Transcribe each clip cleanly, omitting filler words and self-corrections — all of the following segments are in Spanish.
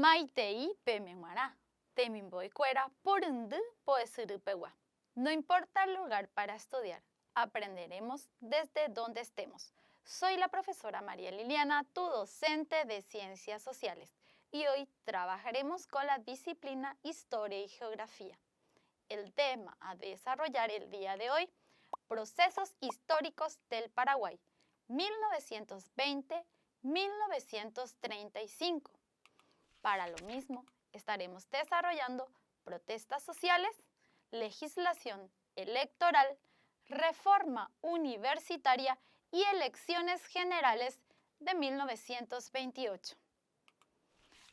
Maitei Pemehuara, Temimboicuera, Porundu, Poesirupegua. No importa el lugar para estudiar, aprenderemos desde donde estemos. Soy la profesora María Liliana, tu docente de Ciencias Sociales, y hoy trabajaremos con la disciplina Historia y Geografía. El tema a desarrollar el día de hoy, procesos históricos del Paraguay, 1920-1935. Para lo mismo, estaremos desarrollando protestas sociales, legislación electoral, reforma universitaria y elecciones generales de 1928.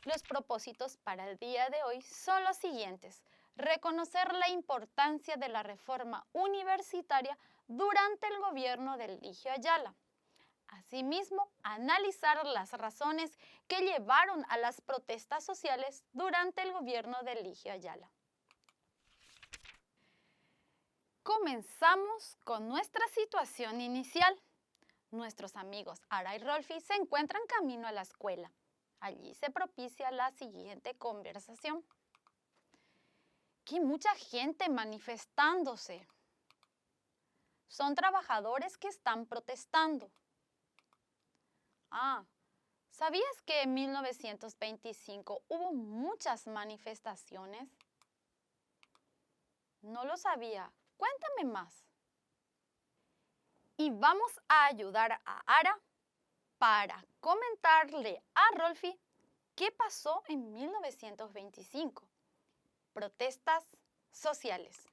Los propósitos para el día de hoy son los siguientes: reconocer la importancia de la reforma universitaria durante el gobierno de Eligio Ayala. Asimismo, analizar las razones que llevaron a las protestas sociales durante el gobierno de Eligio Ayala. Comenzamos con nuestra situación inicial. Nuestros amigos Ara y Rolfi se encuentran camino a la escuela. Allí se propicia la siguiente conversación. ¡Qué mucha gente manifestándose! Son trabajadores que están protestando. ¿Sabías que en 1925 hubo muchas manifestaciones? No lo sabía. Cuéntame más. Y vamos a ayudar a Ara para comentarle a Rolfi qué pasó en 1925. Protestas sociales.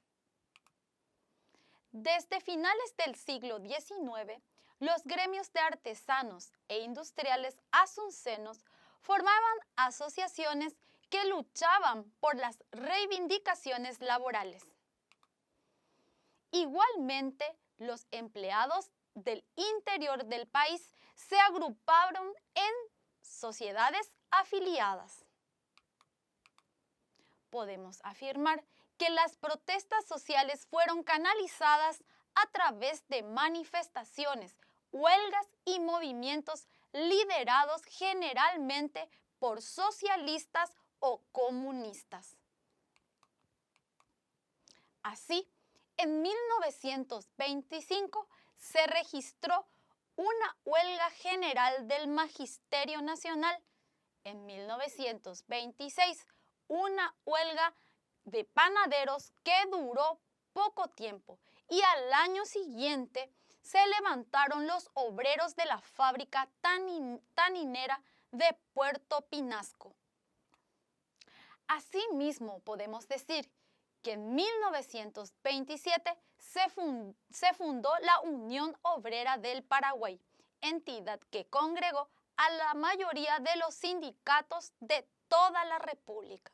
Desde finales del siglo XIX, los gremios de artesanos e industriales asuncenos formaban asociaciones que luchaban por las reivindicaciones laborales. Igualmente, los empleados del interior del país se agruparon en sociedades afiliadas. Podemos afirmar que las protestas sociales fueron canalizadas a través de manifestaciones, huelgas y movimientos liderados generalmente por socialistas o comunistas. Así, en 1925 se registró una huelga general del Magisterio Nacional. En 1926, una huelga de panaderos que duró poco tiempo, y al año siguiente se levantaron los obreros de la fábrica taninera de Puerto Pinasco. Asimismo, podemos decir que en 1927 se fundó la Unión Obrera del Paraguay, entidad que congregó a la mayoría de los sindicatos de toda la República.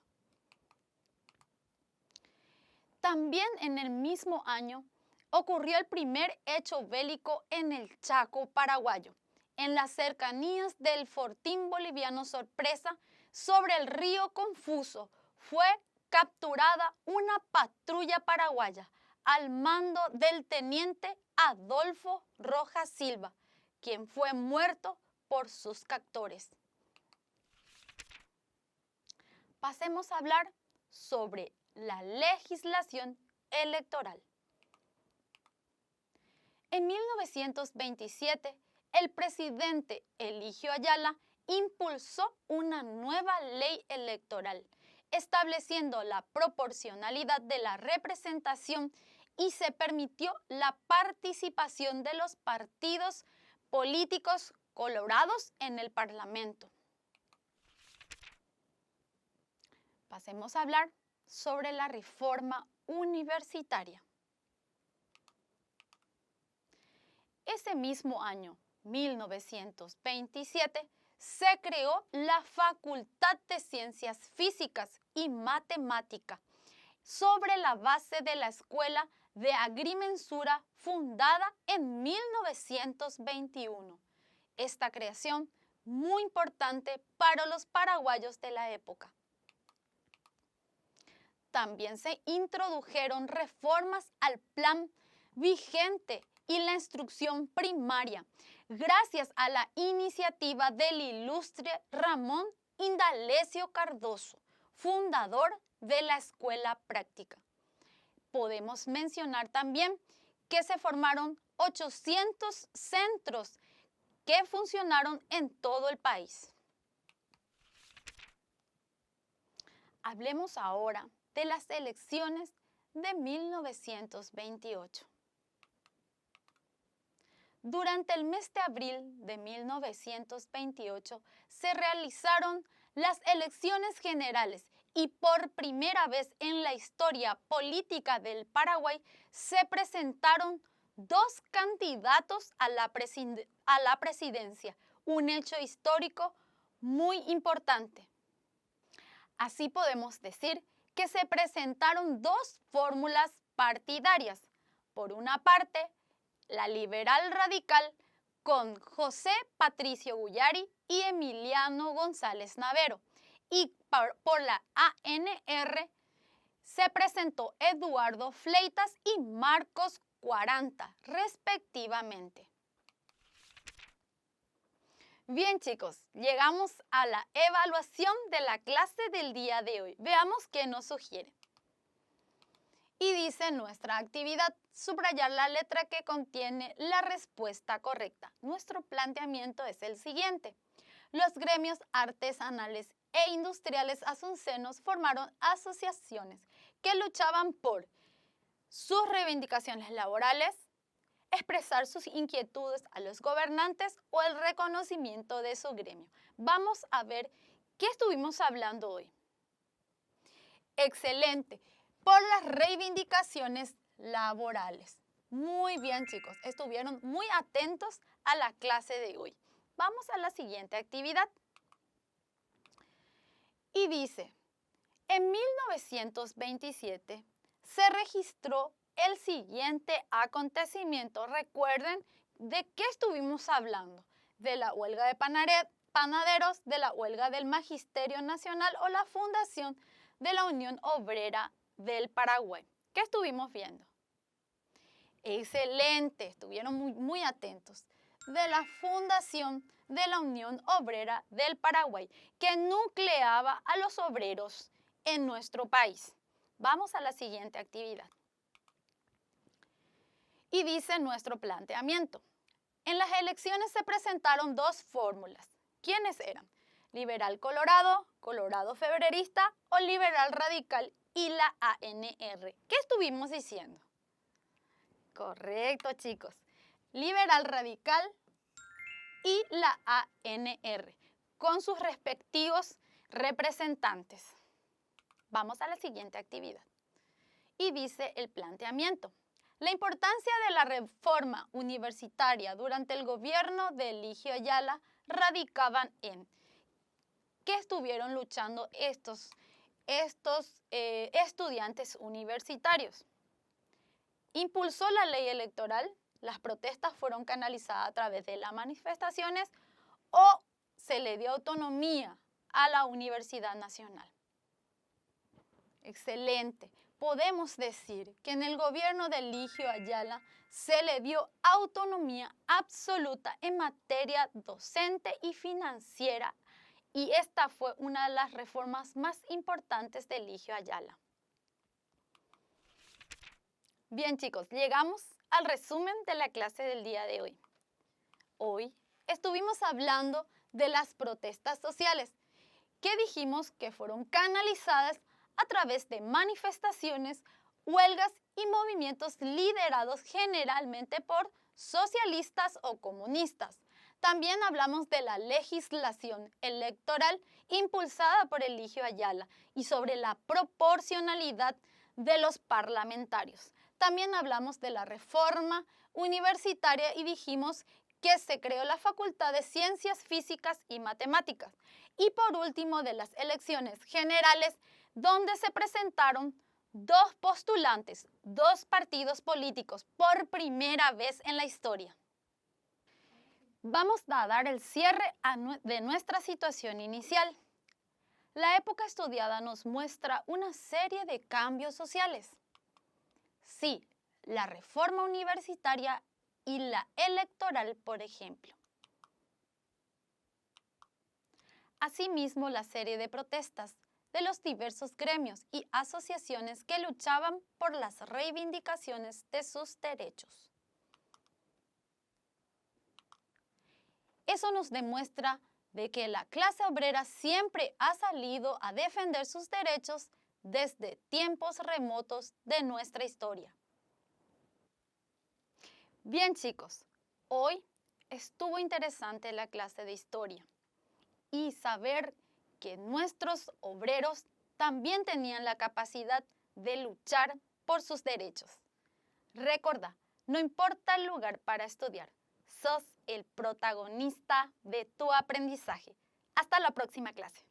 También en el mismo año ocurrió el primer hecho bélico en el Chaco paraguayo, en las cercanías del fortín boliviano Sorpresa, sobre el río Confuso. Fue capturada una patrulla paraguaya al mando del teniente Adolfo Rojas Silva, quien fue muerto por sus captores. Pasemos a hablar sobre la legislación electoral. En 1927, el presidente Eligio Ayala impulsó una nueva ley electoral, estableciendo la proporcionalidad de la representación, y se permitió la participación de los partidos políticos colorados en el Parlamento. Pasemos a hablar sobre la reforma universitaria. Ese mismo año, 1927, se creó la Facultad de Ciencias Físicas y Matemática sobre la base de la Escuela de Agrimensura fundada en 1921. Esta creación, muy importante para los paraguayos de la época. También se introdujeron reformas al plan vigente y la instrucción primaria, gracias a la iniciativa del ilustre Ramón Indalecio Cardoso, fundador de la Escuela Práctica. Podemos mencionar también que se formaron 800 centros que funcionaron en todo el país. Hablemos ahora de las elecciones de 1928. Durante el mes de abril de 1928 se realizaron las elecciones generales y por primera vez en la historia política del Paraguay se presentaron dos candidatos a la presidencia, un hecho histórico muy importante. Así podemos decir que se presentaron dos fórmulas partidarias. Por una parte, la liberal radical con José Patricio Guyari y Emiliano González Navero. Y por la ANR se presentó Eduardo Fleitas y Marcos Cuaranta, respectivamente. Bien chicos, llegamos a la evaluación de la clase del día de hoy. Veamos qué nos sugiere. Y dice nuestra actividad, subrayar la letra que contiene la respuesta correcta. Nuestro planteamiento es el siguiente. Los gremios artesanales e industriales asuncenos formaron asociaciones que luchaban por sus reivindicaciones laborales, expresar sus inquietudes a los gobernantes o el reconocimiento de su gremio. Vamos a ver qué estuvimos hablando hoy. Excelente. Por las reivindicaciones laborales. Muy bien, chicos. Estuvieron muy atentos a la clase de hoy. Vamos a la siguiente actividad. Y dice, en 1927 se registró el siguiente acontecimiento. Recuerden de qué estuvimos hablando. De la huelga de panaderos, de la huelga del Magisterio Nacional o la fundación de la Unión Obrera del Paraguay. ¿Qué estuvimos viendo? Excelente, estuvieron muy atentos. De la fundación de la Unión Obrera del Paraguay, que nucleaba a los obreros en nuestro país. Vamos a la siguiente actividad. Y dice nuestro planteamiento. En las elecciones se presentaron dos fórmulas. ¿Quiénes eran? Liberal colorado, colorado febrerista o liberal radical y la ANR. ¿Qué estuvimos diciendo? Correcto, chicos. Liberal radical y la ANR, con sus respectivos representantes. Vamos a la siguiente actividad. Y dice el planteamiento. La importancia de la reforma universitaria durante el gobierno de Eligio Ayala radicaban en que estuvieron luchando estos estudiantes universitarios. Impulsó la ley electoral, las protestas fueron canalizadas a través de las manifestaciones o se le dio autonomía a la Universidad Nacional. Excelente. Podemos decir que en el gobierno de Eligio Ayala se le dio autonomía absoluta en materia docente y financiera y esta fue una de las reformas más importantes de Eligio Ayala. Bien chicos, llegamos al resumen de la clase del día de hoy. Hoy estuvimos hablando de las protestas sociales que dijimos que fueron canalizadas a través de manifestaciones, huelgas y movimientos liderados generalmente por socialistas o comunistas. También hablamos de la legislación electoral impulsada por Eligio Ayala y sobre la proporcionalidad de los parlamentarios. También hablamos de la reforma universitaria y dijimos que se creó la Facultad de Ciencias Físicas y Matemáticas. Y por último, de las elecciones generales, donde se presentaron dos postulantes, dos partidos políticos por primera vez en la historia. Vamos a dar el cierre de nuestra situación inicial. La época estudiada nos muestra una serie de cambios sociales. Sí, la reforma universitaria y la electoral, por ejemplo. asimismo la serie de protestas de los diversos gremios y asociaciones que luchaban por las reivindicaciones de sus derechos. Eso nos demuestra de que la clase obrera siempre ha salido a defender sus derechos desde tiempos remotos de nuestra historia. Bien chicos, hoy estuvo interesante la clase de historia y saber que nuestros obreros también tenían la capacidad de luchar por sus derechos. Recuerda, no importa el lugar para estudiar, sos el protagonista de tu aprendizaje. Hasta la próxima clase.